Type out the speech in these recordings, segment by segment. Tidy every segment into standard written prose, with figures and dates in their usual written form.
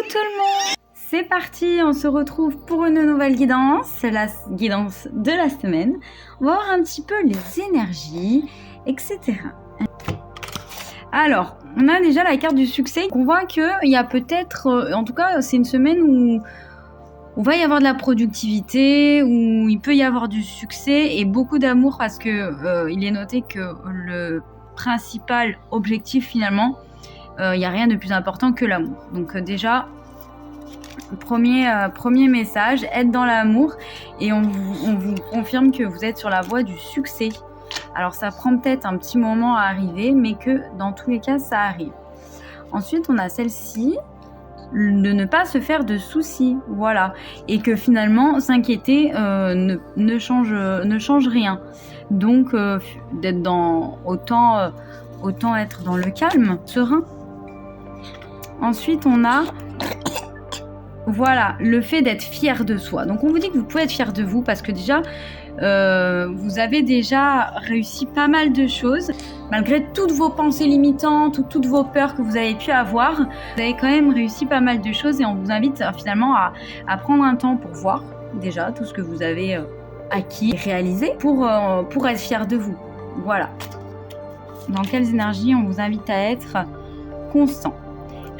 tout le monde! C'est parti, on se retrouve pour une nouvelle guidance, c'est la guidance de la semaine. On va voir un petit peu les énergies, etc. Alors, on a déjà la carte du succès. On voit qu'il y a peut-être, en tout cas c'est une semaine où on va y avoir de la productivité, où il peut y avoir du succès et beaucoup d'amour parce que il est noté que le principal objectif finalement, il n'y a rien de plus important que l'amour. Donc déjà, premier message, être dans l'amour et on vous confirme que vous êtes sur la voie du succès. Alors ça prend peut-être un petit moment à arriver, mais que dans tous les cas, ça arrive. Ensuite, on a celle-ci, de ne pas se faire de soucis, voilà. Et que finalement, s'inquiéter ne change rien. Donc, d'être dans autant être dans le calme, serein. Ensuite, on a... Voilà, le fait d'être fier de soi. Donc on vous dit que vous pouvez être fier de vous parce que déjà, vous avez déjà réussi pas mal de choses. Malgré toutes vos pensées limitantes ou toutes vos peurs que vous avez pu avoir, vous avez quand même réussi pas mal de choses et on vous invite finalement à prendre un temps pour voir déjà tout ce que vous avez acquis et réalisé pour être fier de vous. Voilà. Dans quelles énergies on vous invite à être constant,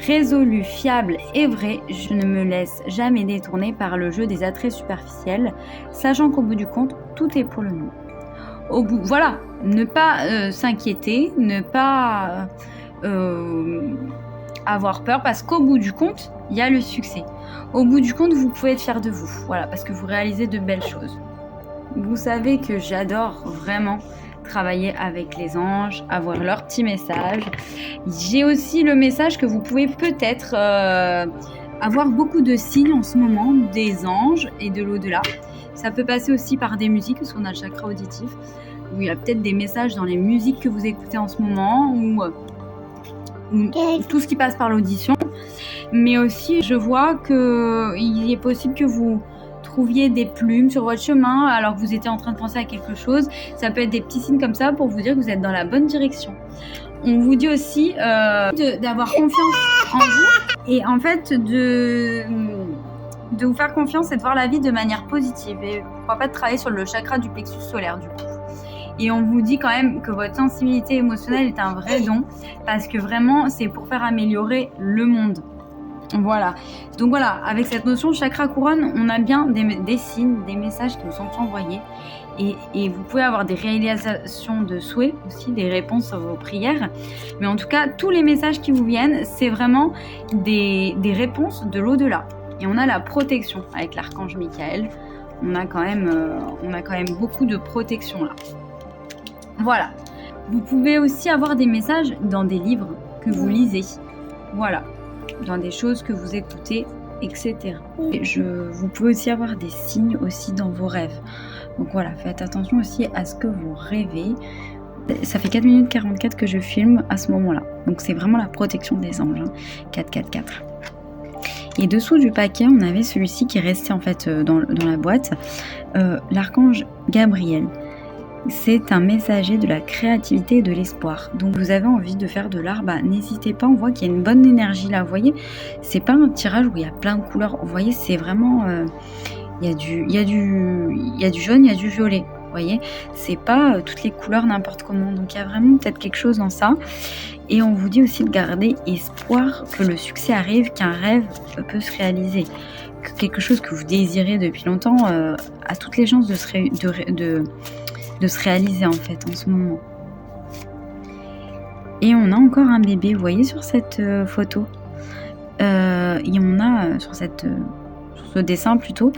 résolu, fiable et vrai, je ne me laisse jamais détourner par le jeu des attraits superficiels, sachant qu'au bout du compte, tout est pour le mieux. Voilà, ne pas s'inquiéter, ne pas avoir peur, parce qu'au bout du compte, il y a le succès. Au bout du compte, vous pouvez être fier de vous, voilà, parce que vous réalisez de belles choses. Vous savez que j'adore vraiment travailler avec les anges, avoir leurs petits messages. J'ai aussi le message que vous pouvez peut-être avoir beaucoup de signes en ce moment, des anges et de l'au-delà. Ça peut passer aussi par des musiques, parce qu'on a le chakra auditif, où il y a peut-être des messages dans les musiques que vous écoutez en ce moment, ou tout ce qui passe par l'audition. Mais aussi, je vois qu'il est possible que vous trouviez des plumes sur votre chemin alors que vous étiez en train de penser à quelque chose. Ça peut être des petits signes comme ça pour vous dire que vous êtes dans la bonne direction. On vous dit aussi d'avoir confiance en vous et en fait de vous faire confiance et de voir la vie de manière positive et pourquoi pas de travailler sur le chakra du plexus solaire du coup. Et on vous dit quand même que votre sensibilité émotionnelle est un vrai don parce que vraiment c'est pour faire améliorer le monde. Voilà, donc voilà, avec cette notion de chakra couronne, on a bien des signes, des messages qui nous sont envoyés et vous pouvez avoir des réalisations de souhaits aussi, des réponses à vos prières, mais en tout cas, tous les messages qui vous viennent, c'est vraiment des réponses de l'au-delà. Et on a la protection avec l'archange Michael, on a quand même beaucoup de protection là. Voilà, vous pouvez aussi avoir des messages dans des livres que vous lisez, voilà, dans des choses que vous écoutez, etc. Et vous pouvez aussi avoir des signes aussi dans vos rêves. Donc voilà, faites attention aussi à ce que vous rêvez. Ça fait 4 minutes 44 que je filme à ce moment-là. Donc c'est vraiment la protection des anges. 444. Et dessous du paquet, on avait celui-ci qui restait en fait dans la boîte. L'archange Gabriel. C'est un messager de la créativité et de l'espoir. Donc vous avez envie de faire de l'art, n'hésitez pas, on voit qu'il y a une bonne énergie là, vous voyez, c'est pas un tirage où il y a plein de couleurs, vous voyez, c'est vraiment, il y a du jaune, il y a du violet, vous voyez, c'est pas toutes les couleurs n'importe comment, donc il y a vraiment peut-être quelque chose dans ça. Et on vous dit aussi de garder espoir que le succès arrive, qu'un rêve peut se réaliser, que quelque chose que vous désirez depuis longtemps a toutes les chances de se réaliser en fait en ce moment. Et on a encore un bébé, vous voyez sur cette photo, et on a sur ce dessin plutôt,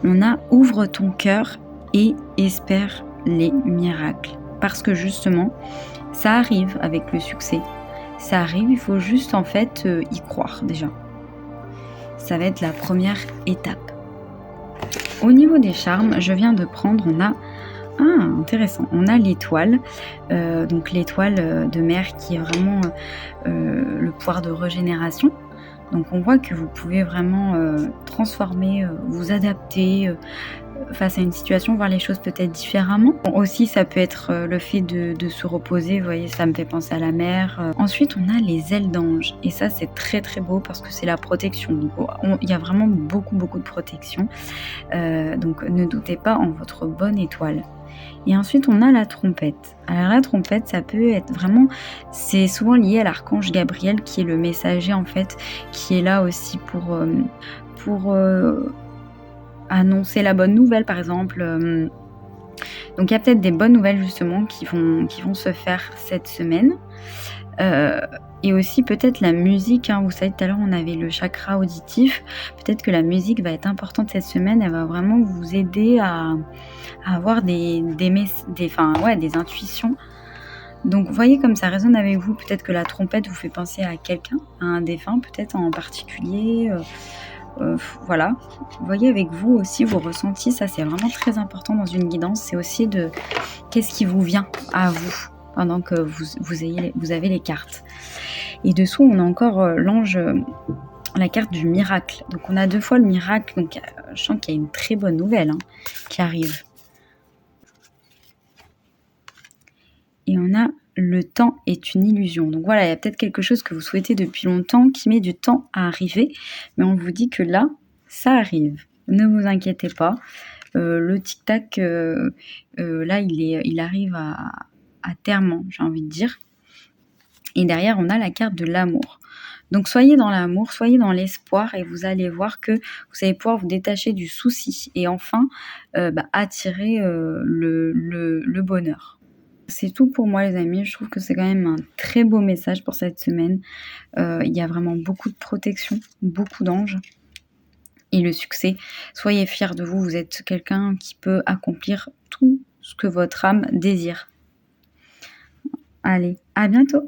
on a ouvre ton cœur et espère les miracles, parce que justement ça arrive avec le succès, ça arrive, il faut juste en fait y croire déjà. Ça va être la première étape. Au niveau des charmes, je viens de prendre, on a intéressant. On a l'étoile, donc l'étoile de mer qui est vraiment le pouvoir de régénération. Donc on voit que vous pouvez vraiment transformer, vous adapter, face à une situation, voir les choses peut-être différemment. Bon, aussi, ça peut être le fait de se reposer, vous voyez, ça me fait penser à la mer. Ensuite, on a les ailes d'ange, et ça, c'est très très beau parce que c'est la protection. Donc, il y a vraiment beaucoup beaucoup de protection. Donc, ne doutez pas en votre bonne étoile. Et ensuite, on a la trompette. Alors la trompette, ça peut être vraiment, c'est souvent lié à l'archange Gabriel qui est le messager en fait, qui est là aussi pour annoncer la bonne nouvelle par exemple. Donc il y a peut-être des bonnes nouvelles justement qui vont se faire cette semaine. Et aussi peut-être la musique, hein. Vous savez, tout à l'heure on avait le chakra auditif. Peut-être que la musique va être importante cette semaine. Elle va vraiment vous aider à avoir des intuitions. Donc voyez comme ça résonne avec vous. Peut-être que la trompette vous fait penser à quelqu'un, à un défunt peut-être en particulier. Voilà, voyez avec vous aussi vos ressentis. Ça c'est vraiment très important dans une guidance. C'est aussi de qu'est-ce qui vous vient à vous pendant que vous avez les cartes. Et dessous, on a encore l'ange, la carte du miracle. Donc, on a 2 fois le miracle. Donc, je sens qu'il y a une très bonne nouvelle qui arrive. Et on a le temps est une illusion. Donc, voilà, il y a peut-être quelque chose que vous souhaitez depuis longtemps qui met du temps à arriver. Mais on vous dit que là, ça arrive. Ne vous inquiétez pas. Le tic-tac, là, il arrive à terme, j'ai envie de dire. Et derrière, on a la carte de l'amour. Donc, soyez dans l'amour, soyez dans l'espoir et vous allez voir que vous allez pouvoir vous détacher du souci et enfin attirer le bonheur. C'est tout pour moi, les amis. Je trouve que c'est quand même un très beau message pour cette semaine. Il y a vraiment beaucoup de protection, beaucoup d'anges. Et le succès, soyez fiers de vous. Vous êtes quelqu'un qui peut accomplir tout ce que votre âme désire. Allez, à bientôt!